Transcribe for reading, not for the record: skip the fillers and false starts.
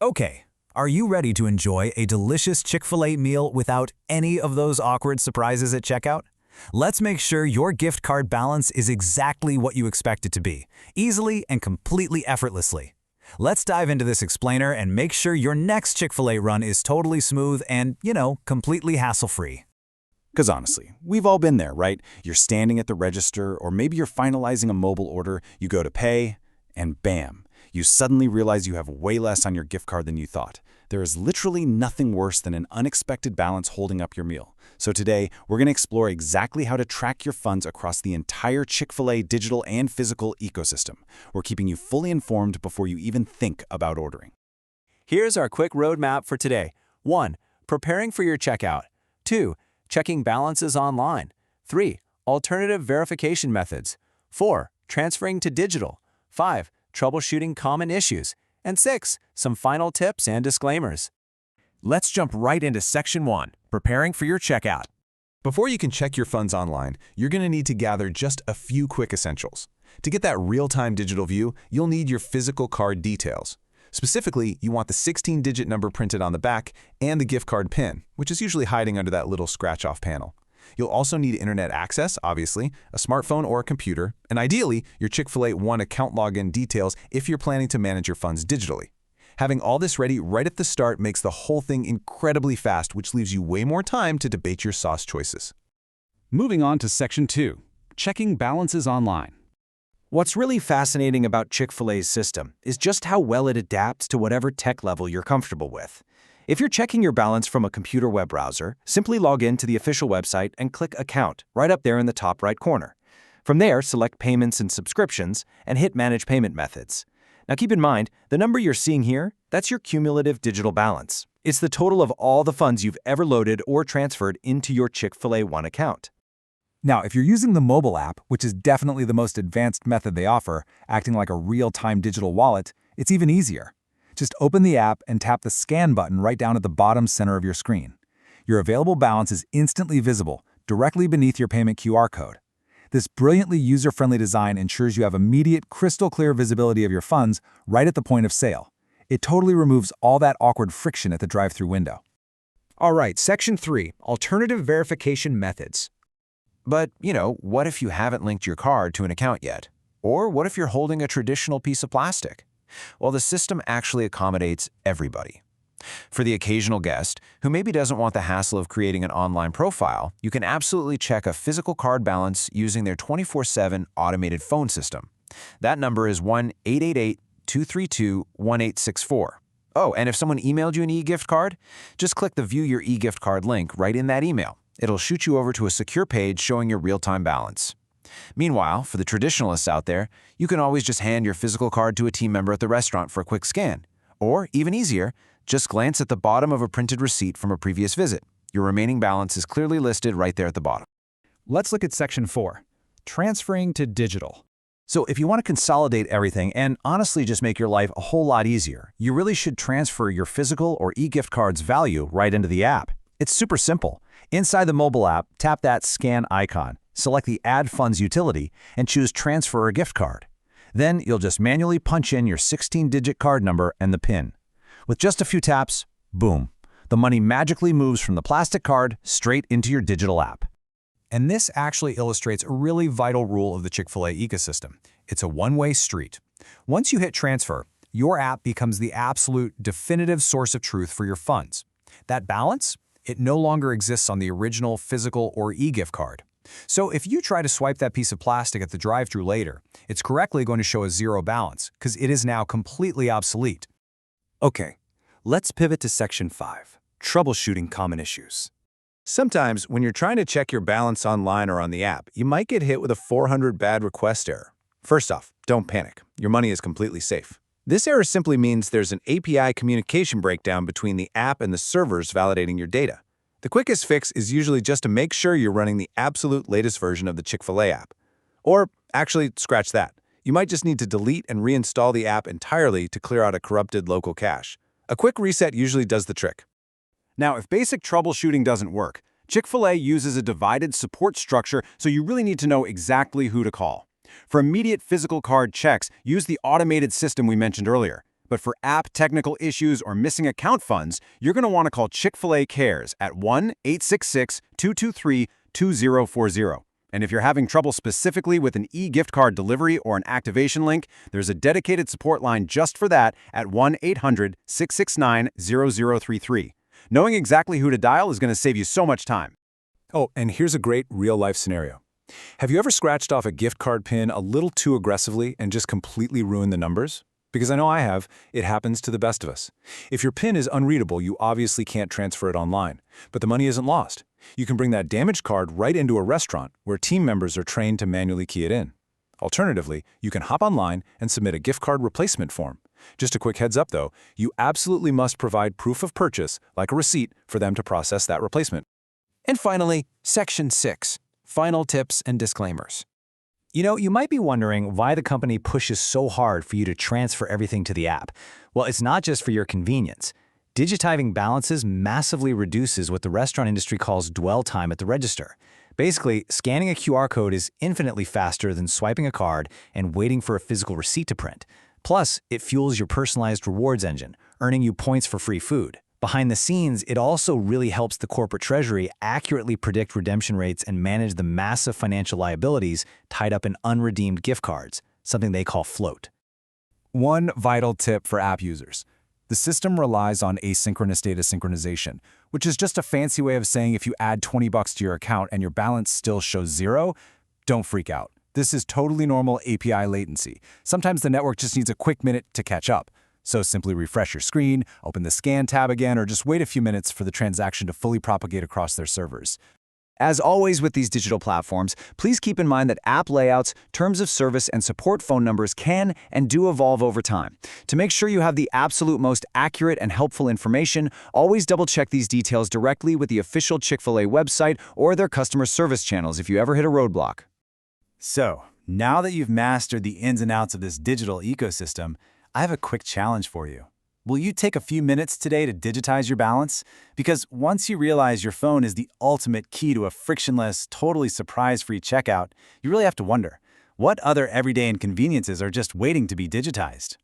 Okay, are you ready to enjoy a delicious Chick-fil-A meal without any of those awkward surprises at checkout? Let's make sure your gift card balance is exactly what you expect it to be, easily and completely effortlessly. Let's dive into this explainer and make sure your next Chick-fil-A run is totally smooth and, completely hassle-free. Because honestly, we've all been there, right? You're standing at the register, or maybe you're finalizing a mobile order, you go to pay, and bam, you suddenly realize you have way less on your gift card than you thought. There is literally nothing worse than an unexpected balance holding up your meal. So today, we're going to explore exactly how to track your funds across the entire Chick-fil-A digital and physical ecosystem. We're keeping you fully informed before you even think about ordering. Here's our quick roadmap for today. 1. Preparing for your checkout. 2. Checking balances online. 3. Alternative verification methods. 4. Transferring to digital. 5. Troubleshooting common issues. And 6. Some final tips and disclaimers. Let's jump right into Section 1, Preparing for your checkout. Before you can check your funds online, you're going to need to gather just a few quick essentials. To get that real-time digital view, you'll need your physical card details. Specifically, you want the 16-digit number printed on the back and the gift card PIN, which is usually hiding under that little scratch-off panel. You'll also need internet access, obviously, a smartphone or a computer, and ideally, your Chick-fil-A One account login details if you're planning to manage your funds digitally. Having all this ready right at the start makes the whole thing incredibly fast, which leaves you way more time to debate your sauce choices. Moving on to Section 2, Checking balances online. What's really fascinating about Chick-fil-A's system is just how well it adapts to whatever tech level you're comfortable with. If you're checking your balance from a computer web browser, simply log in to the official website and click Account right up there in the top right corner. From there, select Payments and Subscriptions and hit Manage Payment Methods. Now keep in mind, the number you're seeing here, that's your cumulative digital balance. It's the total of all the funds you've ever loaded or transferred into your Chick-fil-A One account. Now, if you're using the mobile app, which is definitely the most advanced method they offer, acting like a real-time digital wallet, it's even easier. Just open the app and tap the Scan button right down at the bottom center of your screen. Your available balance is instantly visible, directly beneath your payment QR code. This brilliantly user-friendly design ensures you have immediate, crystal-clear visibility of your funds right at the point of sale. It totally removes all that awkward friction at the drive-thru window. All right, Section 3, Alternative Verification Methods. But, what if you haven't linked your card to an account yet? Or what if you're holding a traditional piece of plastic? Well, the system actually accommodates everybody. For the occasional guest, who maybe doesn't want the hassle of creating an online profile, you can absolutely check a physical card balance using their 24/7 automated phone system. That number is 1-888-232-1864. Oh, and if someone emailed you an e-gift card, just click the View Your e-gift card link right in that email. It'll shoot you over to a secure page showing your real-time balance. Meanwhile, for the traditionalists out there, you can always just hand your physical card to a team member at the restaurant for a quick scan. Or, even easier, just glance at the bottom of a printed receipt from a previous visit. Your remaining balance is clearly listed right there at the bottom. Let's look at Section 4, Transferring to digital. So if you want to consolidate everything and honestly just make your life a whole lot easier, you really should transfer your physical or e-gift card's value right into the app. It's super simple. Inside the mobile app, tap that scan icon, select the Add Funds utility, and choose Transfer a Gift Card. Then you'll just manually punch in your 16-digit card number and the PIN. With just a few taps, boom, the money magically moves from the plastic card straight into your digital app. And this actually illustrates a really vital rule of the Chick-fil-A ecosystem. It's a one-way street. Once you hit transfer, your app becomes the absolute definitive source of truth for your funds. That balance, it no longer exists on the original physical or e-gift card. So if you try to swipe that piece of plastic at the drive-thru later, it's correctly going to show a zero balance because it is now completely obsolete. Okay, let's pivot to Section 5, Troubleshooting Common Issues. Sometimes, when you're trying to check your balance online or on the app, you might get hit with a 400 bad request error. First off, don't panic. Your money is completely safe. This error simply means there's an API communication breakdown between the app and the servers validating your data. The quickest fix is usually just to make sure you're running the absolute latest version of the Chick-fil-A app. Or, actually, scratch that. You might just need to delete and reinstall the app entirely to clear out a corrupted local cache. A quick reset usually does the trick. Now, if basic troubleshooting doesn't work, Chick-fil-A uses a divided support structure, so you really need to know exactly who to call. For immediate physical card checks, use the automated system we mentioned earlier. But for app technical issues or missing account funds, you're going to want to call Chick-fil-A Cares at 1-866-223-2040. And if you're having trouble specifically with an e-gift card delivery or an activation link, there's a dedicated support line just for that at 1-800-669-0033. Knowing exactly who to dial is going to save you so much time. Oh, and here's a great real-life scenario. Have you ever scratched off a gift card PIN a little too aggressively and just completely ruined the numbers? Because I know I have. It happens to the best of us. If your PIN is unreadable, you obviously can't transfer it online. But the money isn't lost. You can bring that damaged card right into a restaurant where team members are trained to manually key it in. Alternatively, you can hop online and submit a gift card replacement form. Just a quick heads up though, you absolutely must provide proof of purchase, like a receipt, for them to process that replacement. And finally, Section 6, Final Tips and Disclaimers. You know, you might be wondering why the company pushes so hard for you to transfer everything to the app. Well, it's not just for your convenience. Digitizing balances massively reduces what the restaurant industry calls dwell time at the register. Basically, scanning a QR code is infinitely faster than swiping a card and waiting for a physical receipt to print. Plus, it fuels your personalized rewards engine, earning you points for free food. Behind the scenes, it also really helps the corporate treasury accurately predict redemption rates and manage the massive financial liabilities tied up in unredeemed gift cards, something they call float. One vital tip for app users. The system relies on asynchronous data synchronization, which is just a fancy way of saying if you add $20 to your account and your balance still shows zero, don't freak out. This is totally normal API latency. Sometimes the network just needs a quick minute to catch up. So simply refresh your screen, open the scan tab again, or just wait a few minutes for the transaction to fully propagate across their servers. As always with these digital platforms, please keep in mind that app layouts, terms of service, and support phone numbers can and do evolve over time. To make sure you have the absolute most accurate and helpful information, always double-check these details directly with the official Chick-fil-A website or their customer service channels if you ever hit a roadblock. So, now that you've mastered the ins and outs of this digital ecosystem, I have a quick challenge for you. Will you take a few minutes today to digitize your balance? Because once you realize your phone is the ultimate key to a frictionless, totally surprise-free checkout, you really have to wonder, what other everyday inconveniences are just waiting to be digitized?